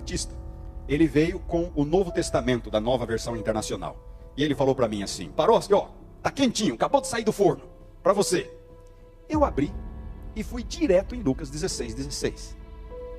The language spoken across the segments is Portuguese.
Batista. Ele veio com o Novo Testamento da Nova Versão Internacional. E ele falou para mim assim: Paroski, ó, tá quentinho, acabou de sair do forno, para você. Eu abri e fui direto em Lucas 16:16.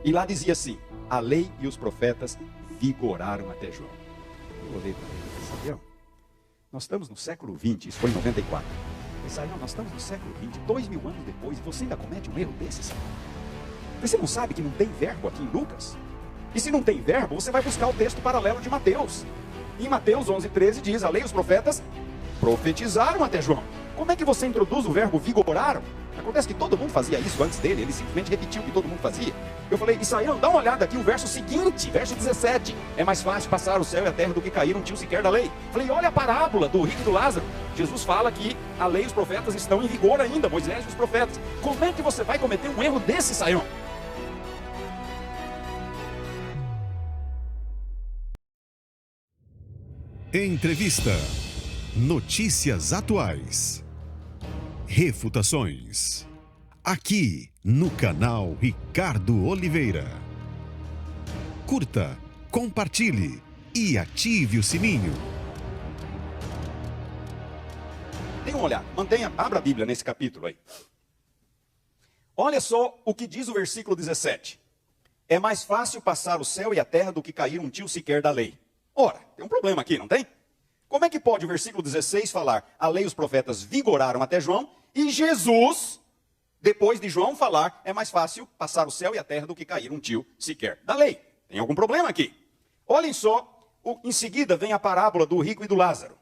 E lá dizia assim: a lei e os profetas vigoraram até João. Eu olhei para ele e disse: Saião, nós estamos no século 20, isso foi em 94. Saião, nós estamos no século 20, 2000 anos depois, e você ainda comete um erro desses? Você não sabe que não tem verbo aqui em Lucas? E se não tem verbo, você vai buscar o texto paralelo de Mateus. Em Mateus 11:13 diz: a lei e os profetas profetizaram até João. Como é que você introduz o verbo vigoraram? Acontece que todo mundo fazia isso antes dele, ele simplesmente repetiu o que todo mundo fazia. Eu falei: Saião, dá uma olhada aqui, o verso seguinte, verso 17. É mais fácil passar o céu e a terra do que cair um tio sequer da lei. Falei: olha a parábola do rico e do Lázaro. Jesus fala que a lei e os profetas estão em vigor ainda, Moisés e os profetas. Como é que você vai cometer um erro desse, Saião? Entrevista. Notícias atuais. Refutações. Aqui no canal Ricardo Oliveira. Curta, compartilhe e ative o sininho. Dê uma olhada, abra a Bíblia nesse capítulo aí. Olha só o que diz o versículo 17. É mais fácil passar o céu e a terra do que cair um tio sequer da lei. Ora, tem um problema aqui, não tem? Como é que pode o versículo 16 falar: a lei e os profetas vigoraram até João, e Jesus, depois de João, falar: é mais fácil passar o céu e a terra do que cair um tio sequer da lei? Tem algum problema aqui? Olhem só, em seguida vem a parábola do rico e do Lázaro.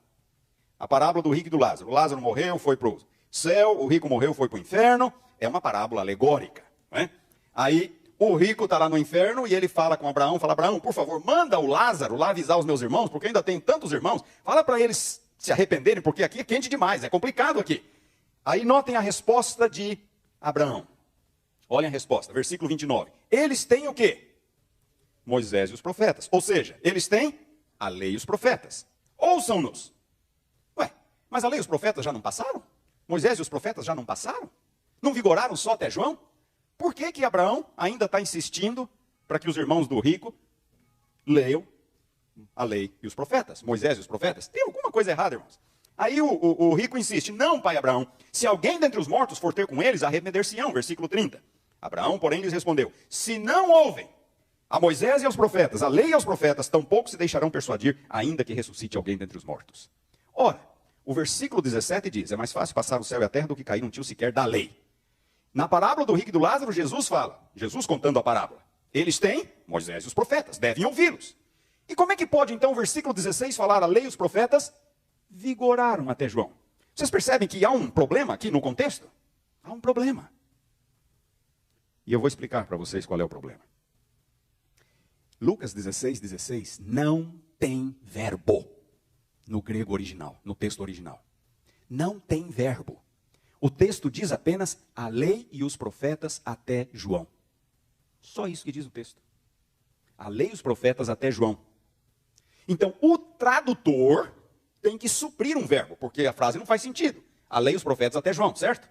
A parábola do rico e do Lázaro. O Lázaro morreu, foi para o céu, o rico morreu, foi para o inferno. É uma parábola alegórica, não é? Aí o rico está lá no inferno e ele fala com Abraão, fala: Abraão, por favor, manda o Lázaro lá avisar os meus irmãos, porque eu ainda tenho tantos irmãos. Fala para eles se arrependerem, porque aqui é quente demais, é complicado aqui. Aí notem a resposta de Abraão. Olhem a resposta, versículo 29. Eles têm o quê? Moisés e os profetas. Ou seja, eles têm a lei e os profetas. Ouçam-nos. Ué, mas a lei e os profetas já não passaram? Moisés e os profetas já não passaram? Não vigoraram só até João? Por que que Abraão ainda está insistindo para que os irmãos do rico leiam a lei e os profetas, Moisés e os profetas? Tem alguma coisa errada, irmãos. Aí o rico insiste: não, pai Abraão, se alguém dentre os mortos for ter com eles, arrepender-se-ão, versículo 30. Abraão, porém, lhes respondeu: se não ouvem a Moisés e aos profetas, a lei e aos profetas, tampouco se deixarão persuadir, ainda que ressuscite alguém dentre os mortos. Ora, o versículo 17 diz: é mais fácil passar o céu e a terra do que cair um tio sequer da lei. Na parábola do rico e do Lázaro, Jesus fala, Jesus contando a parábola: eles têm Moisés e os profetas, devem ouvi-los. E como é que pode então o versículo 16 falar: a lei e os profetas vigoraram até João? Vocês percebem que há um problema aqui no contexto? Há um problema. E eu vou explicar para vocês qual é o problema. Lucas 16:16 não tem verbo no grego original, no texto original. Não tem verbo. O texto diz apenas: a lei e os profetas até João. Só isso que diz o texto. A lei e os profetas até João. Então, o tradutor tem que suprir um verbo, porque a frase não faz sentido. A lei e os profetas até João, certo?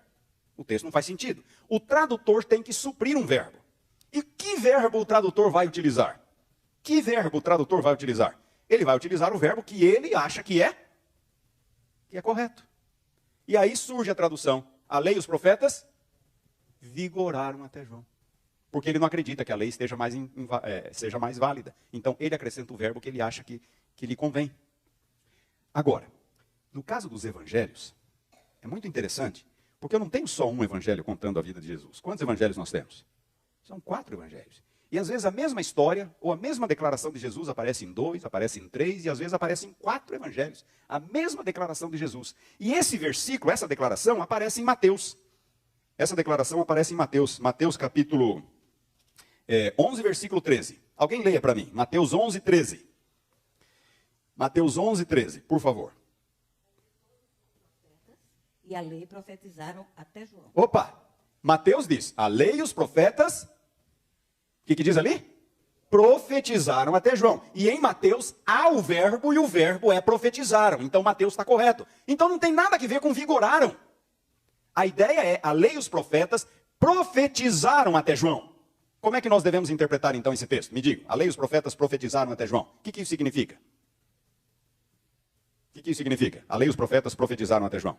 O texto não faz sentido. O tradutor tem que suprir um verbo. E que verbo o tradutor vai utilizar? Que verbo o tradutor vai utilizar? Ele vai utilizar o verbo que ele acha que é correto. E aí surge a tradução: a lei e os profetas vigoraram até João. Porque ele não acredita que a lei seja mais válida. Então ele acrescenta o verbo que ele acha que lhe convém. Agora, no caso dos evangelhos, é muito interessante, porque eu não tenho só um evangelho contando a vida de Jesus. Quantos evangelhos nós temos? São 4 evangelhos. E às vezes a mesma história, ou a mesma declaração de Jesus aparece em 2, aparece em 3, e às vezes aparece em 4 evangelhos. A mesma declaração de Jesus. E esse versículo, essa declaração, aparece em Mateus. Essa declaração aparece em Mateus. Mateus capítulo 11, versículo 13. Alguém leia para mim. Mateus 11, 13. Mateus 11, 13, por favor. E a lei profetizaram até João. Opa! Mateus diz: a lei e os profetas... O que diz ali? Profetizaram até João. E em Mateus há o verbo, e o verbo é profetizaram. Então Mateus está correto. Então não tem nada a ver com vigoraram. A ideia é: a lei e os profetas profetizaram até João. Como é que nós devemos interpretar então esse texto? Me digam, a lei e os profetas profetizaram até João. O que isso significa? O que isso significa? A lei e os profetas profetizaram até João.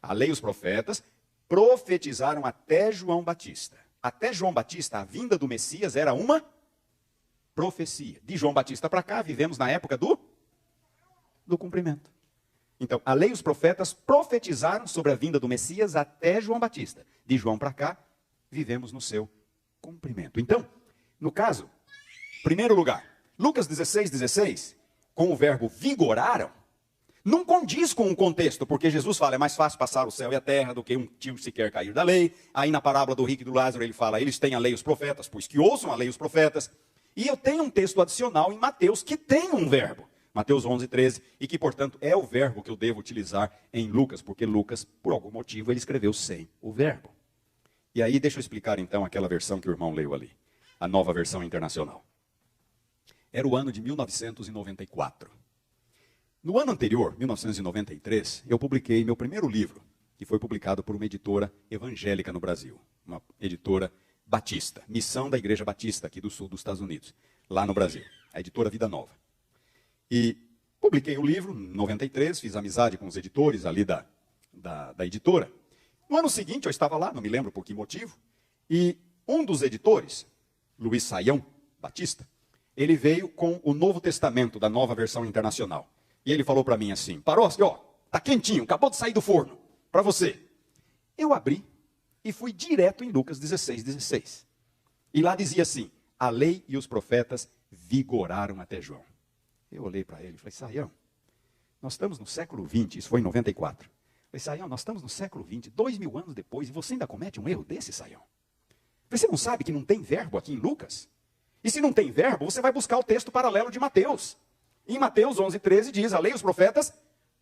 A lei e os profetas profetizaram até João Batista. Até João Batista, a vinda do Messias era uma profecia. De João Batista para cá, vivemos na época do cumprimento. Então, a lei e os profetas profetizaram sobre a vinda do Messias até João Batista. De João para cá, vivemos no seu cumprimento. Então, no caso, primeiro lugar, Lucas 16, com o verbo vigoraram, não condiz com o contexto, porque Jesus fala, é mais fácil passar o céu e a terra do que um tio sequer cair da lei. Aí na parábola do rico e do Lázaro ele fala, eles têm a lei e os profetas, pois que ouçam a lei e os profetas. E eu tenho um texto adicional em Mateus que tem um verbo, Mateus 11:13, e que portanto é o verbo que eu devo utilizar em Lucas, porque Lucas, por algum motivo, ele escreveu sem o verbo. E aí deixa eu explicar então aquela versão que o irmão leu ali, a Nova Versão Internacional. Era o ano de 1994. No ano anterior, 1993, eu publiquei meu primeiro livro, que foi publicado por uma editora evangélica no Brasil, uma editora batista, Missão da Igreja Batista, aqui do sul dos Estados Unidos, lá no Brasil, a editora Vida Nova. E publiquei o livro em 93, fiz amizade com os editores ali da editora. No ano seguinte, eu estava lá, não me lembro por que motivo, e um dos editores, Luiz Saião Batista, ele veio com o Novo Testamento da Nova Versão Internacional. E ele falou para mim assim, Paroski, ó, tá quentinho, acabou de sair do forno, para você. Eu abri e fui direto em Lucas 16. E lá dizia assim, a lei e os profetas vigoraram até João. Eu olhei para ele e falei, Saião, nós estamos no século 20, isso foi em 94. Eu falei, Saião, nós estamos no século 20, 2000 anos depois, e você ainda comete um erro desse, Saião? Você não sabe que não tem verbo aqui em Lucas? E se não tem verbo, você vai buscar o texto paralelo de Mateus. Em Mateus 11:13 diz, a lei e os profetas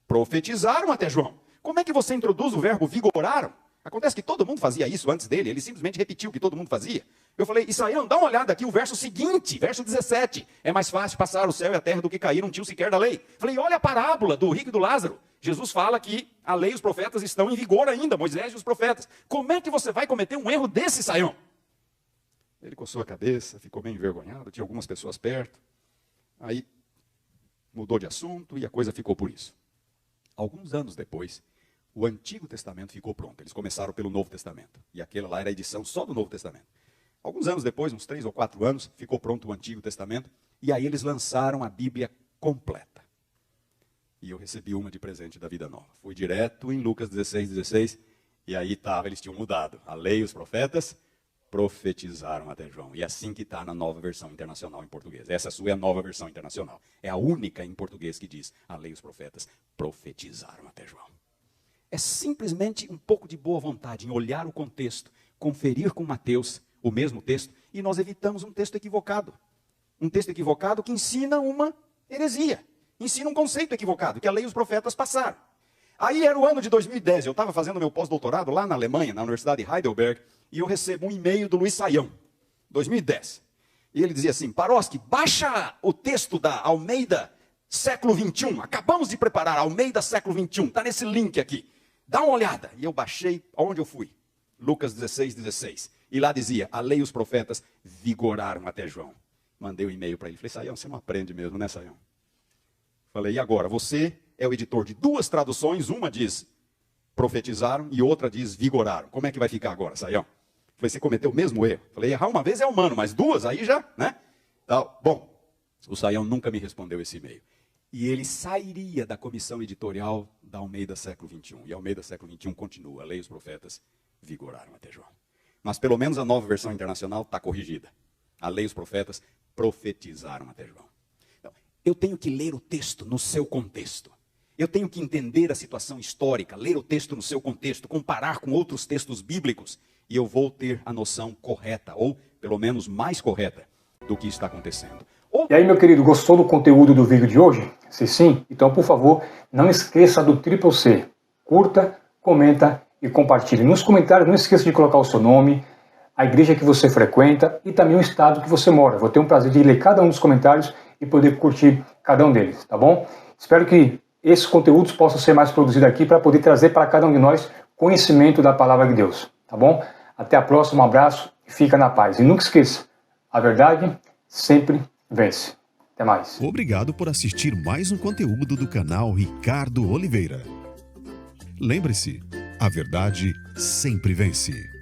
profetizaram até João. Como é que você introduz o verbo vigoraram? Acontece que todo mundo fazia isso antes dele, ele simplesmente repetiu o que todo mundo fazia. Eu falei, Israel, dá uma olhada aqui, o verso seguinte, verso 17. É mais fácil passar o céu e a terra do que cair um tio sequer da lei. Falei, olha a parábola do rico e do Lázaro. Jesus fala que a lei e os profetas estão em vigor ainda, Moisés e os profetas. Como é que você vai cometer um erro desse, Saião? Ele coçou a cabeça, ficou bem envergonhado, tinha algumas pessoas perto. Aí mudou de assunto e a coisa ficou por isso. Alguns anos depois, o Antigo Testamento ficou pronto. Eles começaram pelo Novo Testamento. E aquela lá era a edição só do Novo Testamento. Alguns anos depois, uns 3 ou 4 anos, ficou pronto o Antigo Testamento. E aí eles lançaram a Bíblia completa. E eu recebi uma de presente da Vida Nova. Fui direto em Lucas 16. E aí estava, eles tinham mudado. A lei e os profetas profetizaram até João. E é assim que está na Nova Versão Internacional em português. Essa sua é a Nova Versão Internacional. É a única em português que diz, a lei e os profetas profetizaram até João. É simplesmente um pouco de boa vontade em olhar o contexto, conferir com Mateus o mesmo texto, e nós evitamos um texto equivocado. Um texto equivocado que ensina uma heresia, ensina um conceito equivocado, que a lei e os profetas passaram. Aí era o ano de 2010, eu estava fazendo meu pós-doutorado lá na Alemanha, na Universidade de Heidelberg, e eu recebo um e-mail do Luiz Saião, 2010. E ele dizia assim, Paroski, baixa o texto da Almeida século 21, acabamos de preparar Almeida século 21, está nesse link aqui, dá uma olhada. E eu baixei, aonde eu fui? Lucas 16. E lá dizia, a lei e os profetas vigoraram até João. Mandei um e-mail para ele, falei, Saião, você não aprende mesmo, né, Saião? Falei, e agora? Você é o editor de 2 traduções, uma diz profetizaram e outra diz vigoraram. Como é que vai ficar agora, Saião? Falei, você cometeu o mesmo erro? Falei, errar uma vez é humano, mas 2 aí já, né? Bom, o Saião nunca me respondeu esse e-mail. E ele sairia da comissão editorial da Almeida século 21. E a Almeida século 21 continua, a lei e os profetas vigoraram até João. Mas pelo menos a Nova Versão Internacional está corrigida. A lei e os profetas profetizaram até João. Então, eu tenho que ler o texto no seu contexto. Eu tenho que entender a situação histórica, ler o texto no seu contexto, comparar com outros textos bíblicos, e eu vou ter a noção correta, ou pelo menos mais correta, do que está acontecendo. E aí, meu querido, gostou do conteúdo do vídeo de hoje? Se sim, então, por favor, não esqueça do CCC. Curta, comenta e compartilhe. Nos comentários, não esqueça de colocar o seu nome, a igreja que você frequenta e também o estado que você mora. Vou ter um prazer de ler cada um dos comentários e poder curtir cada um deles, tá bom? Espero que esses conteúdos possam ser mais produzidos aqui para poder trazer para cada um de nós conhecimento da palavra de Deus, tá bom? Até a próxima, um abraço e fica na paz. E nunca esqueça, a verdade sempre vence. Até mais. Obrigado por assistir mais um conteúdo do canal Ricardo Oliveira. Lembre-se, a verdade sempre vence.